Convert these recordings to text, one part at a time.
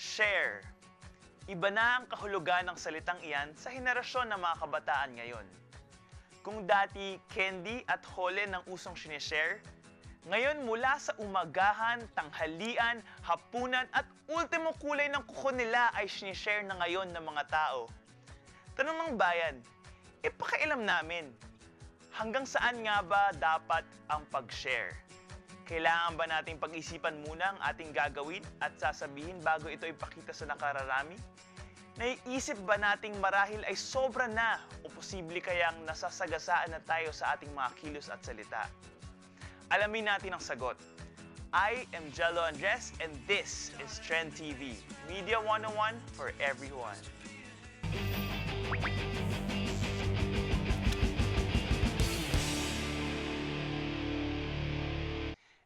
Share. Iba na ang kahulugan ng salitang iyan sa henerasyon ng mga kabataan ngayon. Kung dati candy at hole ng usong sinishare, ngayon mula sa umagahan, tanghalian, hapunan at ultimo kulay ng kuko nila ay sinishare na ngayon ng mga tao. Tanong ng bayan, pakialam namin, hanggang saan nga ba dapat ang pag-share? Kailangan ba nating pag-isipan muna ang ating gagawin at sasabihin bago ito ipakita sa nakararami? Naiisip ba nating marahil ay sobra na o posible kayang nasasagasaan na tayo sa ating mga kilos at salita? Alamin natin ang sagot. I am Jelo Andres and this is Trend TV, Media 101 for everyone.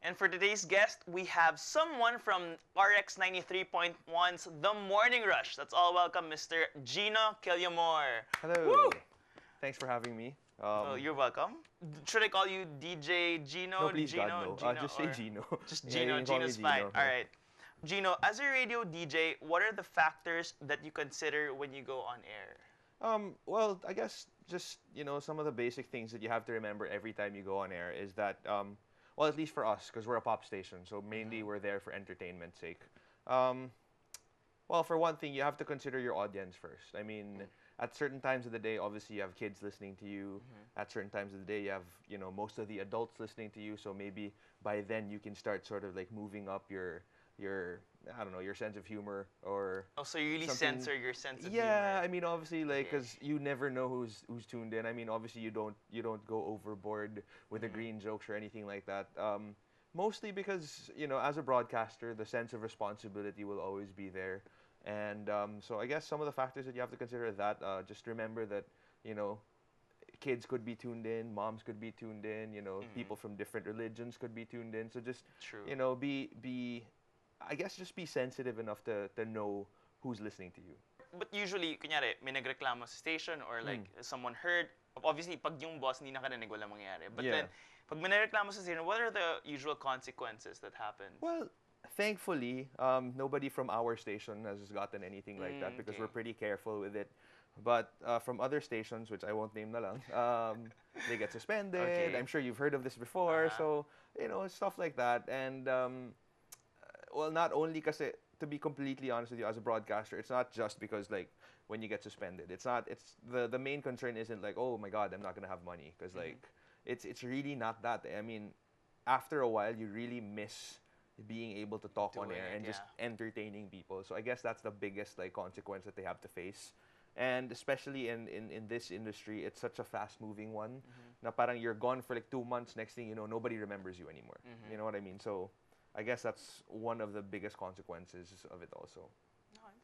And for today's guest, we have someone from RX 93.1's The Morning Rush. Let's all welcome Mr. Gino Quillamor. Hello. Woo! Thanks for having me. You're welcome. Should I call you DJ Gino? No, please, Gino, God, no. Gino, Just say or- Gino. Just Yeah, Gino. you can call me Gino's fine. Gino. All right. Gino, as a radio DJ, what are the factors that you consider when you go on air? Well, I guess just, some of the basic things that you have to remember every time you go on air is that, well, at least for us, because we're a pop station, so mainly we're there for entertainment's sake. Well, for one thing, you have to consider your audience first. I mean, at certain times of the day, obviously you have kids listening to you. At certain times of the day, you have, most of the adults listening to you. So maybe by then you can start sort of like moving up your I don't know, your sense of humor or. Oh, so you really something- censor your sense of Yeah, humor. I mean, obviously, like, Okay. because you never know who's tuned in. I mean, obviously, you don't go overboard with the green jokes or anything like that. Mostly because as a broadcaster, the sense of responsibility will always be there, and so I guess some of the factors that you have to consider are that just remember that kids could be tuned in, moms could be tuned in, people from different religions could be tuned in. So just True. be I guess just be sensitive enough to know who's listening to you. But usually, kunyari, may nagreklamo sa station or like someone heard. Obviously, pag yung boss hindi nakarinig, wala mangyayari. But Yeah. then, pag may nagreklamo sa station, what are the usual consequences that happen? Well, thankfully, nobody from our station has gotten anything like that because okay. we're pretty careful with it. But from other stations, which I won't name na lang, they get suspended. Okay. I'm sure you've heard of this before. So, stuff like that. And, well, not only kasi, to be completely honest with you, as a broadcaster, it's not just because, like, when you get suspended. It's the main concern isn't like, oh my God, I'm not going to have money. Because, like, it's really not that. I mean, after a while, you really miss being able to talk on Doing air it, and just yeah. entertaining people. So I guess that's the biggest like consequence that they have to face. And especially in this industry, it's such a fast-moving one. Na parang you're gone for like 2 months, next thing you know, nobody remembers you anymore. You know what I mean? So I guess that's one of the biggest consequences of it also.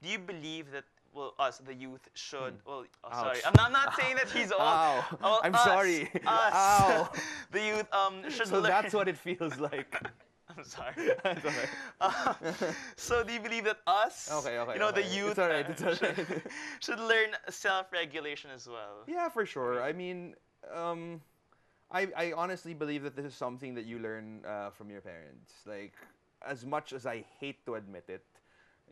Do you believe that, well, us, the youth, should, well, Ouch. sorry, I'm not saying that he's old. Ow. Well, I'm us, sorry. Us, Ow. the youth, should So learn. that's what it feels like. I'm sorry. That's all right. So do you believe that us, Okay, the okay. youth, It's all right, it's all right. should learn self-regulation as well? Yeah, for sure. I mean, I honestly believe that this is something that you learn from your parents. Like, as much as I hate to admit it,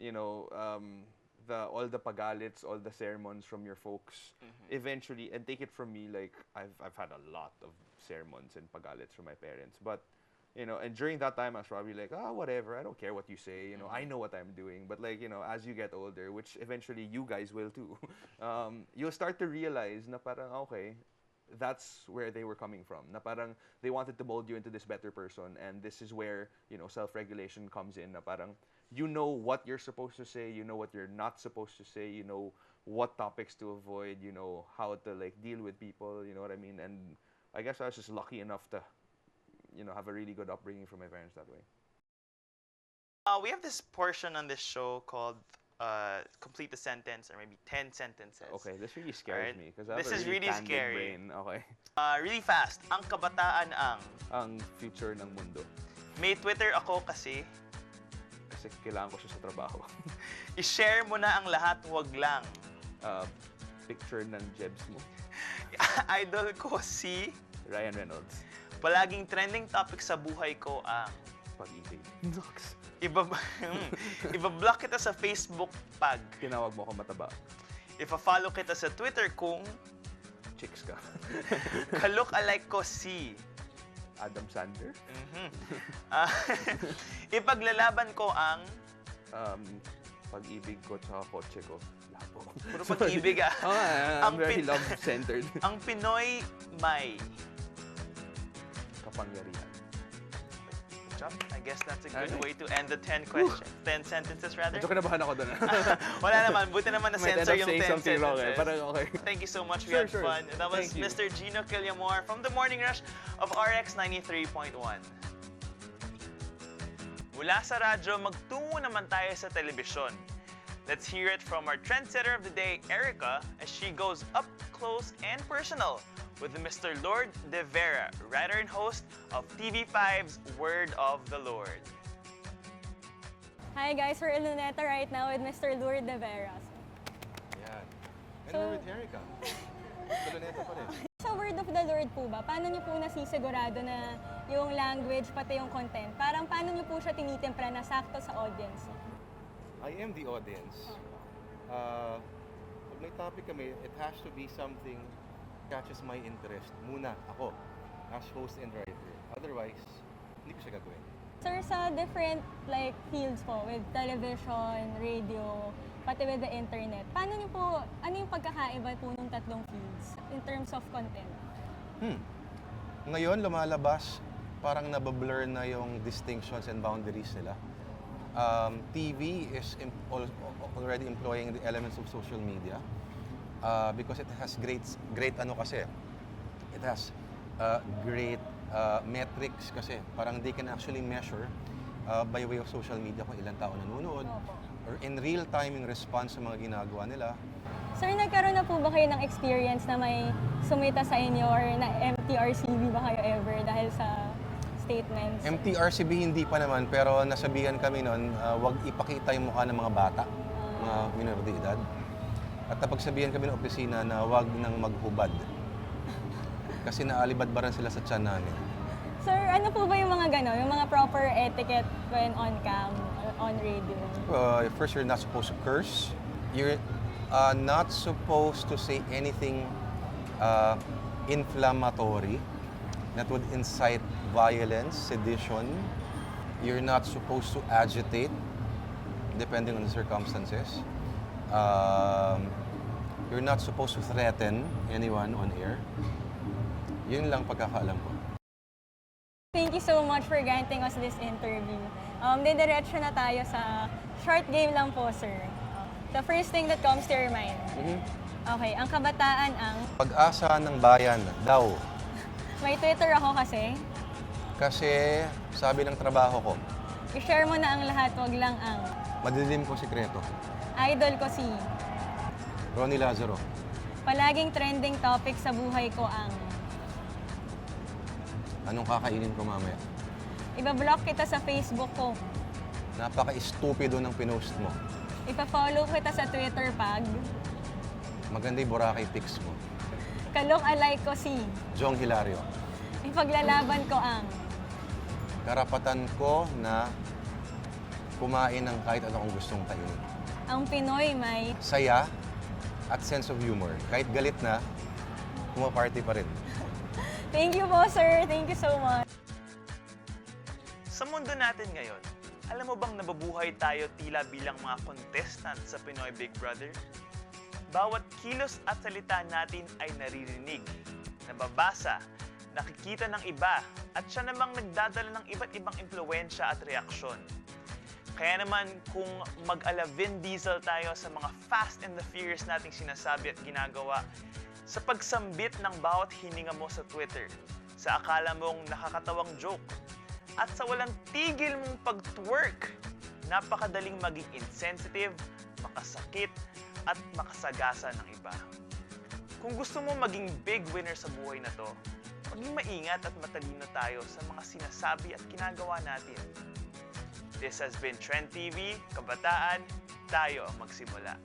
all the pagalits, all the sermons from your folks, eventually, and take it from me, like, I've had a lot of sermons and pagalits from my parents, but, and during that time, I was probably like, whatever, I don't care what you say, I know what I'm doing, but, like, as you get older, which eventually you guys will too, you'll start to realize na parang, okay, that's where they were coming from. Na parang they wanted to mold you into this better person, and this is where self-regulation comes in. Na parang you know what you're supposed to say, you know what you're not supposed to say, you know what topics to avoid, you know how to like deal with people. You know what I mean? And I guess I was just lucky enough to have a really good upbringing from my parents that way. We have this portion on this show called complete the sentence, or maybe 10 sentences. Okay, this really scares Alright. me because I have This a is really really candid scary. brain. Okay. Really fast. Ang kabataan Ang future ng mundo. may Twitter ako kasi Kasi kailangan ko siya sa trabaho. i-share mo na ang lahat, wag lang. Picture ng Jebs mo. Idol ko si Ryan Reynolds. palaging trending topic sa buhay ko ang Pag-ibig. Nox. Iba-block kita sa Facebook pag Tinawag mo ako mataba. ipa-follow kita sa Twitter kung Chicks ka. ka-look-alike ko si Adam Sandler. Ah, ipaglalaban ko ang Pag-ibig ko tsaka kotse ko. Labo. puro pag-ibig ah. I'm very love-centered. Ang Pinoy may Kapangyarihan. I guess that's a good way to end the 10 questions. 10 sentences rather. Medyo kinabahan ako doon. Wala naman, buti naman na-censor yung 10 sentences. Wrong, eh. Parang okay. Thank you so much, we Sure, had sure. fun. That was Thank you. Mr. Gino Quillamor from The Morning Rush of RX 93.1. Mula sa radyo, magtungo naman tayo sa telebisyon. Let's hear it from our trendsetter of the day, Erica, as she goes up close and personal with Mr. Lourd de Veyra, writer and host of TV5's Word of the Lord. Hi guys, we're in Luneta right now with Mr. Lourd de Veyra. Yan. And So- we're with Erica. Tuluneta pa rin. Sa Word of the Lord po ba, paano niyo po nasisigurado na yung language pati yung content, parang paano niyo po siya tinitimpla na sakto sa audience? I am the audience. Pag may topic kami, it has to be something catches my interest. Muna, ako, as host and writer. Otherwise, hindi ko siya gagawin. Sir, sa different like fields po, with television, radio, pati with the internet, paano niyo po, ano yung pagkakaiba po ng tatlong fields in terms of content? Ngayon, lumalabas, parang nabablur na yung distinctions and boundaries nila. TV is already employing the elements of social media because it has great ano kasi, it has great metrics kasi parang they can actually measure by way of social media kung ilang tao nanonood Opo. or in real time yung response sa mga ginagawa nila. Sir, nagkaroon na po ba kayo ng experience na may sumita sa inyo or na MTRCB ba kayo ever dahil sa statements? MTRCB hindi pa naman, pero nasabihan kami noon, wag ipakita yung mukha ng mga bata, mga minor de edad. At napagsabihan kami ng opisina na wag nang maghubad. Kasi naalibadbaran sila sa tiyan namin. Sir, ano po ba yung mga gano'n, yung mga proper etiquette when on cam, or on radio? First, you're not supposed to curse. You're not supposed to say anything inflammatory that would incite violence, sedition. You're not supposed to agitate, depending on the circumstances. You're not supposed to threaten anyone on air. Yun lang pagkakaalam ko. Thank you so much for granting us this interview. Didiretso na tayo sa short game lang po, sir. The first thing that comes to your mind. Okay, ang kabataan ang... Pag-asa ng bayan daw. May Twitter ako kasi. Kasi sabi ng trabaho ko, I-share mo na ang lahat, wag lang ang... madilim ko sikreto. Idol ko si... Ronnie Lazaro. Palaging trending topic sa buhay ko ang... Anong kakainin ko mamaya? Iba-block kita sa Facebook ko. Napaka-stupido ng pinost mo. Ipa-follow kita sa Twitter pag... Maganda yung Boracay pics mo. Ka-look-alike ko si... Jong Hilario. Ipaglalaban ko ang... Karapatan ko na kumain ng kahit ano kong gustong kainin. Ang Pinoy may... Saya at sense of humor. Kahit galit na, pumaparty pa rin. Thank you po, sir. Thank you so much. Sa mundo natin ngayon, alam mo bang nababuhay tayo tila bilang mga contestant sa Pinoy Big Brother? Bawat kilos at salita natin ay naririnig, nababasa, nakikita ng iba, at siya namang nagdadala ng iba't ibang impluwensya at reaksyon. Kaya naman kung mag-ala Vin Diesel tayo sa mga Fast and the Furious nating sinasabi at ginagawa, sa pagsambit ng bawat hininga mo sa Twitter, sa akala mong nakakatawang joke, at sa walang tigil mong pag-twerk, napakadaling maging insensitive, makasakit, at makasagasa ng iba. Kung gusto mo maging big winner sa buhay na to, maging maingat at matalino tayo sa mga sinasabi at ginagawa natin. This has been Trend TV, Kabataan, tayo ang magsimula.